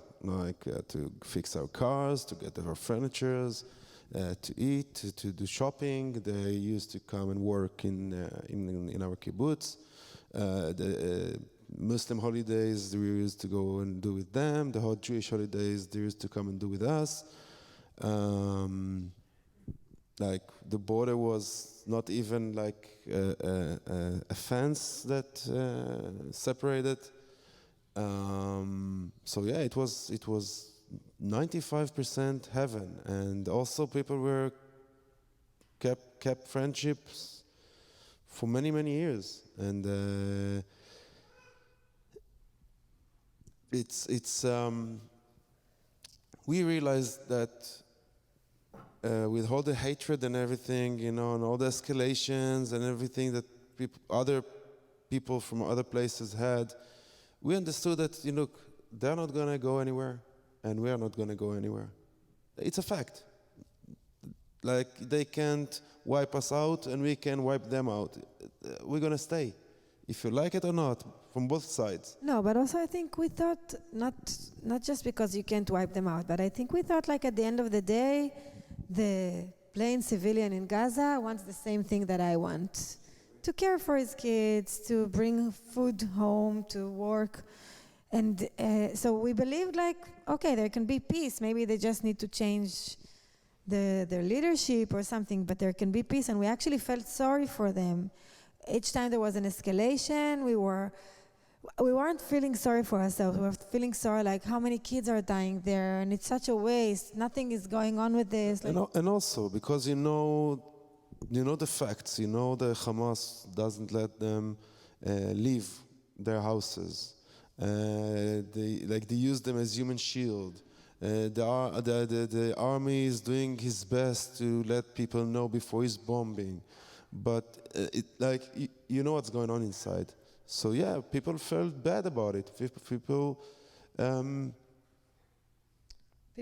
to fix our cars, to get our furnitures, to eat, to do shopping. They used to come and work in our kibbutz. The Muslim holidays, we used to go and do with them. The hot Jewish holidays, they used to come and do with us. Like the border was not even like a fence that separated. It was 95% heaven, and also people kept friendships for many years, and we realized that. With all the hatred and everything, and all the escalations and everything that other people from other places had, we understood that, look, they're not going to go anywhere, and we are not going to go anywhere. It's a fact. Like, they can't wipe us out, and we can wipe them out. We're going to stay, if you like it or not, from both sides. No, but also I think we thought, not just because you can't wipe them out, but I think we thought like at the end of the day, the plain civilian in Gaza wants the same thing that I want. To care for his kids, to bring food home, to work. And so we believed like, okay, there can be peace. Maybe they just need to change their leadership or something, but there can be peace. And we actually felt sorry for them. Each time there was an escalation, we weren't feeling sorry for ourselves. We were feeling sorry, like how many kids are dying there, and it's such a waste. Nothing is going on with this. Like, And also because you know the facts. The Hamas doesn't let them leave their houses. They use them as human shield. The army is doing his best to let people know before he's bombing, but what's going on inside. So yeah, people felt bad about it.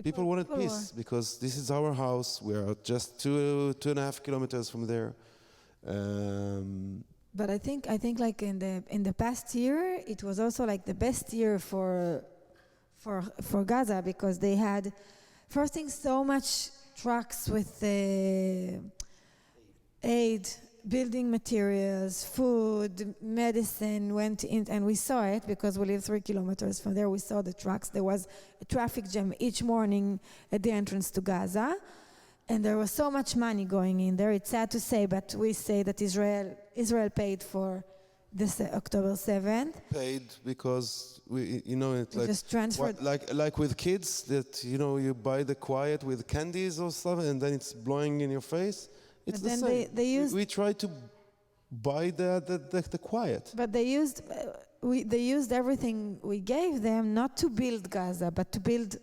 People wanted peace because this is our house. We are just 2.5 kilometers from there. But I think like in the past year, it was also like the best year for Gaza, because they had first thing so much trucks with aid, building materials, food, medicine went in, and we saw it because we live 3 kilometers from there. We saw the trucks. There was a traffic jam each morning at the entrance to Gaza, and there was so much money going in there. It's sad to say, but we say that Israel paid for this October 7th. Paid because it's like just transferred. Like with kids that you buy the quiet with candies or stuff, and then it's blowing in your face. It's But the then same. We try to buy the quiet. But they used everything we gave them not to build Gaza, but to build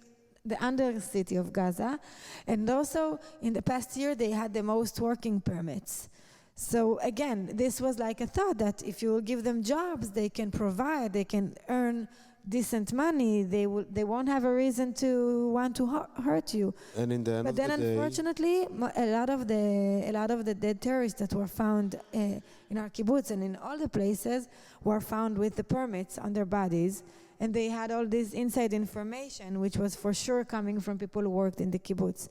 the undercity of Gaza. And also, in the past year, they had the most working permits. So again, this was like a thought that if you will give them jobs, they can provide, they can earn decent money, they won't have a reason to want to hurt you. And in the end but then, unfortunately, a lot of the dead terrorists that were found in our kibbutz and in all the places were found with the permits on their bodies, and they had all this inside information, which was for sure coming from people who worked in the kibbutz.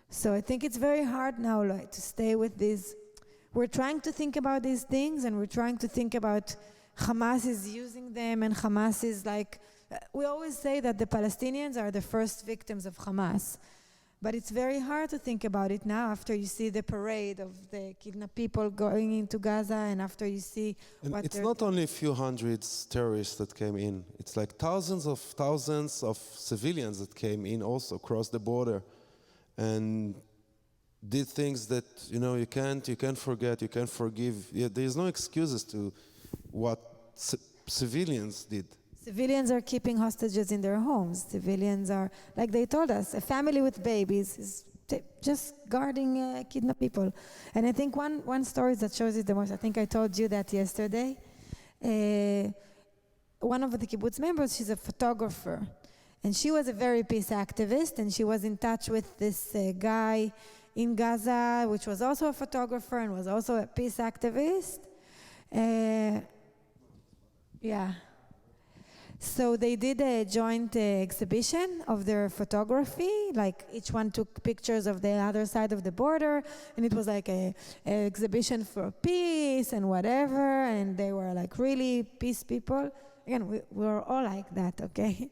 So I think it's very hard now, like, to stay with these. We're trying to think about these things, and we're trying to think about Hamas is using them, and Hamas is like, we always say that the Palestinians are the first victims of Hamas. But it's very hard to think about it now after you see the parade of the kidnapped people going into Gaza, and after you see what it's not only a few hundreds terrorists that came in. It's like thousands of civilians that came in also across the border and did things that you can't forget, you can't forgive. There's no excuses to what civilians did. Civilians are keeping hostages in their homes. Civilians are, like they told us, a family with babies is just guarding kidnapped people. And I think one story that shows it the most, I think I told you that yesterday. One of the kibbutz members, she's a photographer. And she was a very peace activist, and she was in touch with this guy in Gaza, which was also a photographer and was also a peace activist. So they did a joint exhibition of their photography, like each one took pictures of the other side of the border, and it was like a exhibition for peace and whatever, and they were like really peace people. Again, we were all like that, okay?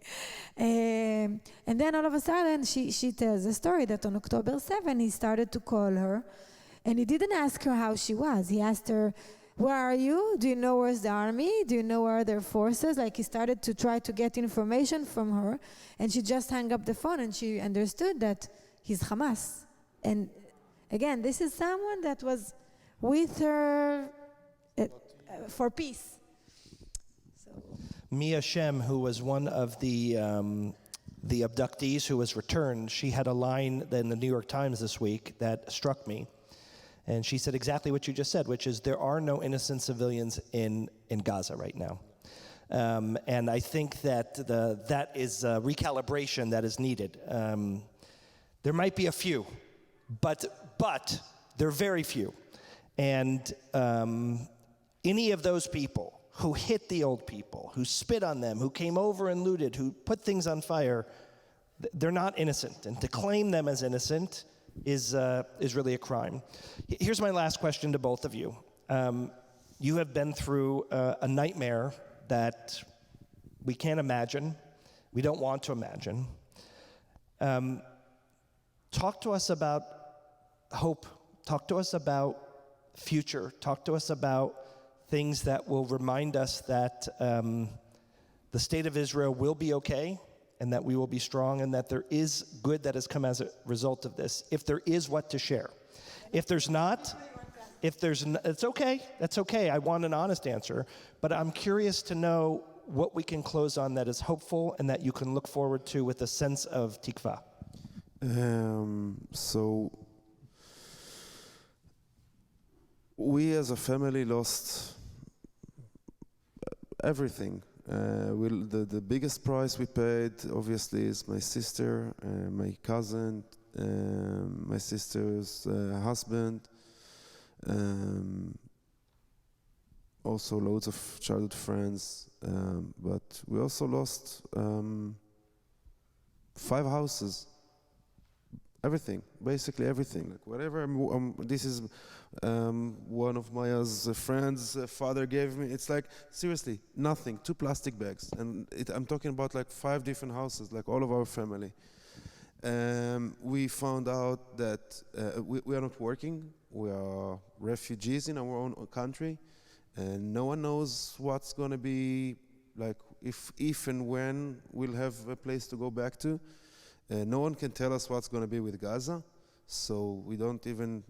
And then all of a sudden, she tells a story that on October 7, he started to call her, and he didn't ask her how she was. He asked her, where are you? Do you know where's the army? Do you know where are their forces? Like, he started to try to get information from her, and she just hung up the phone, and she understood that he's Hamas. And again, this is someone that was with her for peace. Mia Shem, who was one of the abductees who was returned, she had a line in the New York Times this week that struck me. And she said exactly what you just said, which is there are no innocent civilians in Gaza right now. And I think that that is a recalibration that is needed. There might be a few, but there are very few. And any of those people who hit the old people, who spit on them, who came over and looted, who put things on fire, they're not innocent. And to claim them as innocent is really a crime. Here's my last question to both of you. You have been through a nightmare that we can't imagine, we don't want to imagine. Talk to us about hope. Talk to us about future. Talk to us about things that will remind us that the state of Israel will be okay, and that we will be strong, and that there is good that has come as a result of this, if there is what to share. If there's not, it's okay. That's okay. I want an honest answer. But I'm curious to know what we can close on that is hopeful and that you can look forward to with a sense of tikva. So we as a family lost everything. The biggest price we paid, obviously, is my sister, my cousin, my sister's husband, also loads of childhood friends, but we also lost 5 houses. Everything, basically everything. Like whatever. This is one of Maya's friends' father gave me. It's like seriously nothing. 2 plastic bags, and I'm talking about like 5 different houses, like all of our family. We found out that we are not working. We are refugees in our own country, and no one knows what's going to be like if and when we'll have a place to go back to. No one can tell us what's going to be with Gaza, so we don't even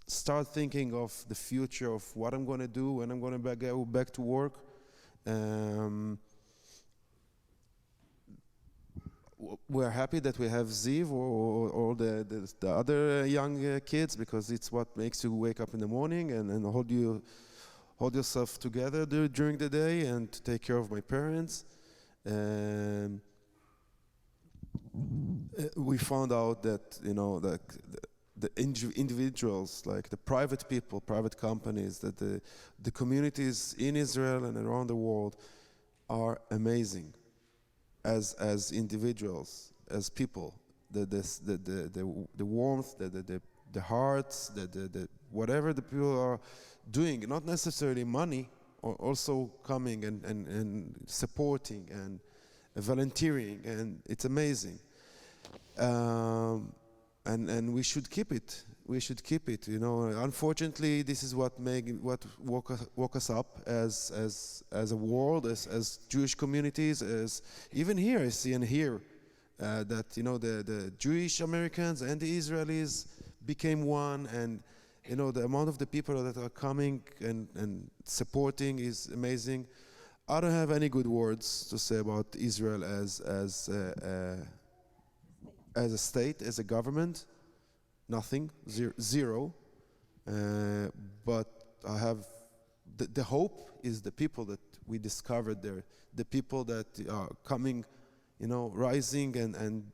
start thinking of the future of what I'm going to do when I'm going to go back to work. We're happy that we have Ziv or the other young kids, because it's what makes you wake up in the morning and hold yourself together during the day, and to take care of my parents. We found out that the individuals, like the private people, private companies, that the communities in Israel and around the world are amazing as individuals, as people. The warmth, the hearts, the whatever the people are doing, not necessarily money, or also coming and supporting and volunteering, and it's amazing. And we should keep it. We should keep it. Unfortunately, this is what woke us up as a world, as Jewish communities, as even here I see and hear that the Jewish Americans and the Israelis became one, and the amount of the people that are coming and supporting is amazing. I don't have any good words to say about Israel as a state, as a government. Nothing, zero. But I have the hope is the people that we discovered there, the people that are coming, rising and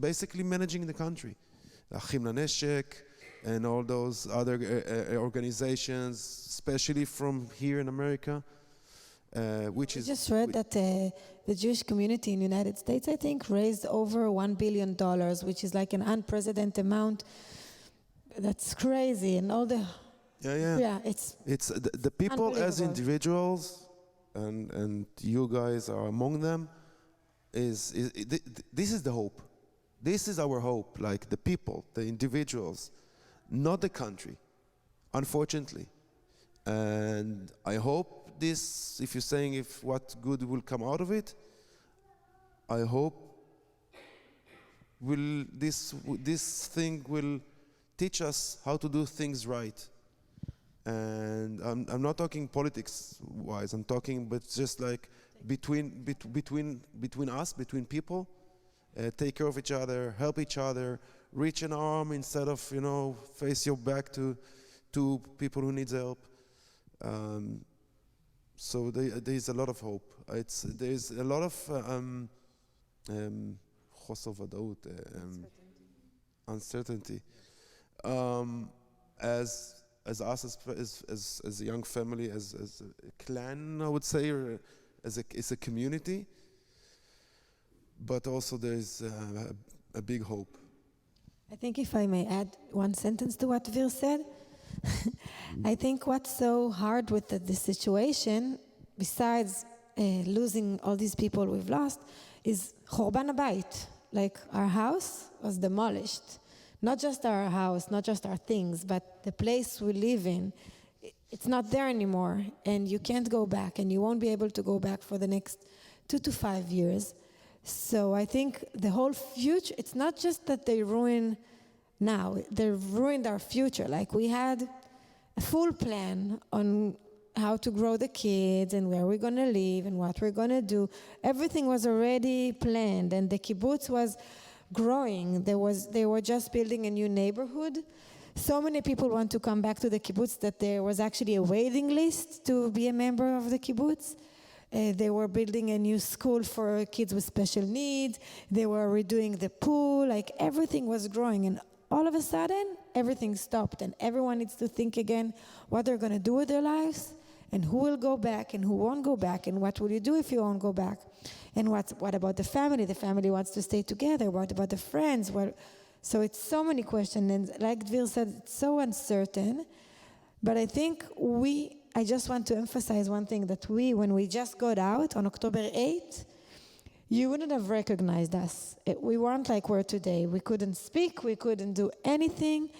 basically managing the country. Achim Laneshek and all those other organizations, especially from here in America. Which is, I just read that the Jewish community in the United States, I think, raised over $1 billion, which is like an unprecedented amount. That's crazy, and all the it's the people as individuals, and you guys are among them. This is the hope. This is our hope, like the people, the individuals, not the country, unfortunately. And I hope this, if you're saying if what good will come out of it, I hope this thing will teach us how to do things right. And I'm not talking politics wise. I'm talking, but just like between us, between people, take care of each other, help each other, reach an arm instead of, face your back to people who need help. So there's a lot of hope. There's a lot of חוסר ודאות, uncertainty. As us, as a young family, as a clan, I would say, or as a community. But also there's a big hope. I think if I may add one sentence to what Dvir said, I think what's so hard with this situation, besides losing all these people we've lost, is Chorban Habayit. Like our house was demolished. Not just our house, not just our things, but the place we live in, it's not there anymore. And you can't go back, and you won't be able to go back for the next 2 to 5 years. So I think the whole future, it's not just that they ruin now, they've ruined our future. Like we had a full plan on how to grow the kids and where we're going to live and what we're going to do. Everything was already planned, and the kibbutz was growing. They were just building a new neighborhood. So many people want to come back to the kibbutz that there was actually a waiting list to be a member of the kibbutz. They were building a new school for kids with special needs. They were redoing the pool. Like everything was growing, and all of a sudden, everything stopped, and everyone needs to think again what they're going to do with their lives, and who will go back and who won't go back, and what will you do if you won't go back, and what about the family? The family wants to stay together. What about the friends? So it's so many questions, and like Dvir said, it's so uncertain. But I think I just want to emphasize one thing, that when we just got out on October 8th, you wouldn't have recognized us. We weren't like we're today. We couldn't speak, we couldn't do anything.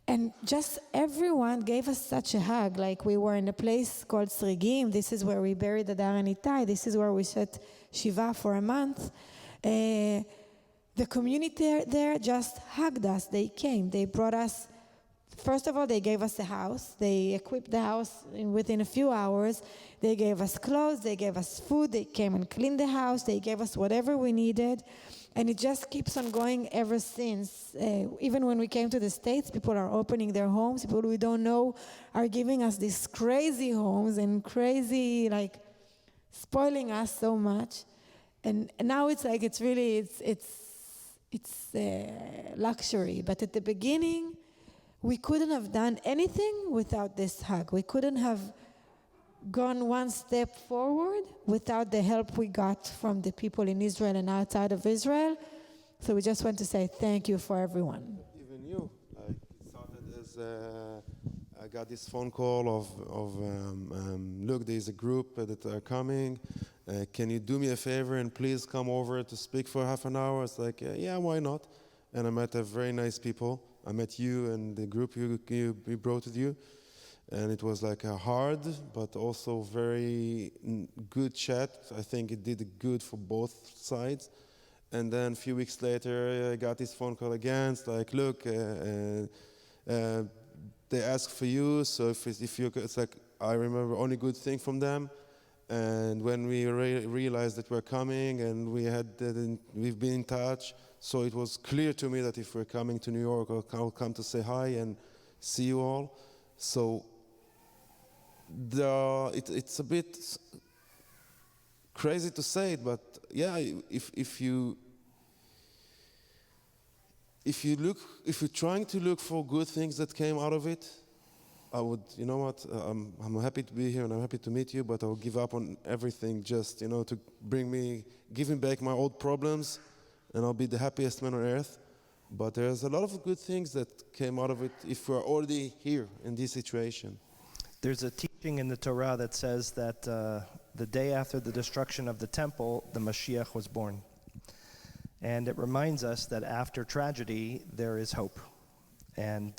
And just everyone gave us such a hug. Like we were in a place called Srigim. This is where we buried Adar and Itai. This is where we set Shiva for a month. The community there just hugged us. They came. They brought us. First of all, they gave us a house. They equipped the house within a few hours. They gave us clothes. They gave us food. They came and cleaned the house. They gave us whatever we needed. And it just keeps on going ever since. Even when we came to the States, people are opening their homes. People we don't know are giving us these crazy homes and crazy, spoiling us so much. And now it's like it's luxury. But at the beginning, we couldn't have done anything without this hug. We couldn't have gone one step forward without the help we got from the people in Israel and outside of Israel. So we just want to say thank you for everyone. Even you. It started as I got this phone call of look, there's a group that are coming. Can you do me a favor and please come over to speak for half an hour? It's like, yeah, why not? And I met very nice people. I met you and the group you brought with you. And it was like a hard, but also very good chat. I think it did good for both sides. And then a few weeks later, I got this phone call again. It's like, look, they asked for you. So if you, it's like, I remember only good thing from them. And when we realized that we're coming and we've been in touch, so it was clear to me that if we're coming to New York, I'll come to say hi and see you all. So it's a bit crazy to say it, but yeah, if you're trying to look for good things that came out of it, I would, you know what, I'm happy to be here and I'm happy to meet you, but I'll give up on everything just, to give me back my old problems, and I'll be the happiest man on earth. But there's a lot of good things that came out of it if we're already here in this situation. There's a teaching in the Torah that says that the day after the destruction of the temple, the Mashiach was born. And it reminds us that after tragedy, there is hope. And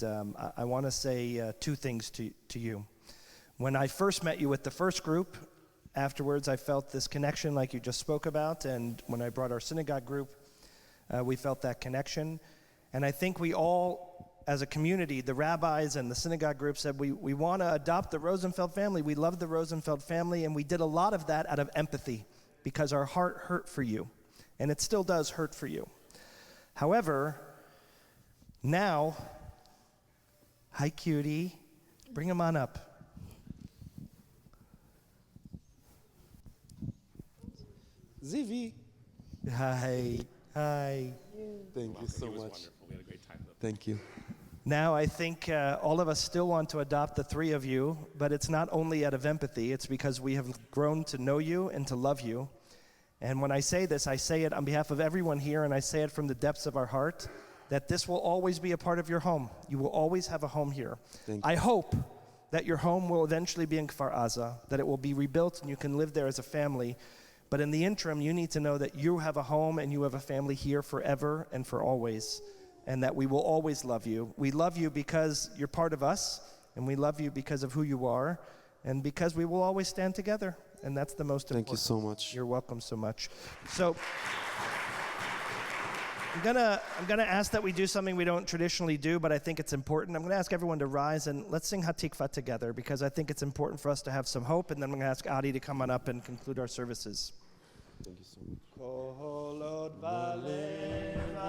I want to say two things to you. When I first met you with the first group, afterwards I felt this connection like you just spoke about. And when I brought our synagogue group, we felt that connection. And I think we all, as a community, the rabbis and the synagogue group said, we want to adopt the Rosenfeld family. We love the Rosenfeld family, and we did a lot of that out of empathy because our heart hurt for you, and it still does hurt for you. However, Now, hi cutie, bring him on up. Zivi. Hi. Thank you so much. Wonderful. We had a great time. Thank you. Now, I think all of us still want to adopt the three of you, but it's not only out of empathy, it's because we have grown to know you and to love you. And when I say this, I say it on behalf of everyone here, and I say it from the depths of our heart, that this will always be a part of your home. You will always have a home here. Thank you. I hope that your home will eventually be in Kfar Aza, that it will be rebuilt and you can live there as a family. But in the interim, you need to know that you have a home and you have a family here forever and for always, and that we will always love you. We love you because you're part of us, and we love you because of who you are, and because we will always stand together, and that's the most important. Thank you so much. You're welcome so much. So I'm gonna ask that we do something we don't traditionally do, but I think it's important. I'm gonna ask everyone to rise and let's sing Hatikva together, because I think it's important for us to have some hope, and then I'm gonna ask Adi to come on up and conclude our services. Thank you so much. Kolot balevav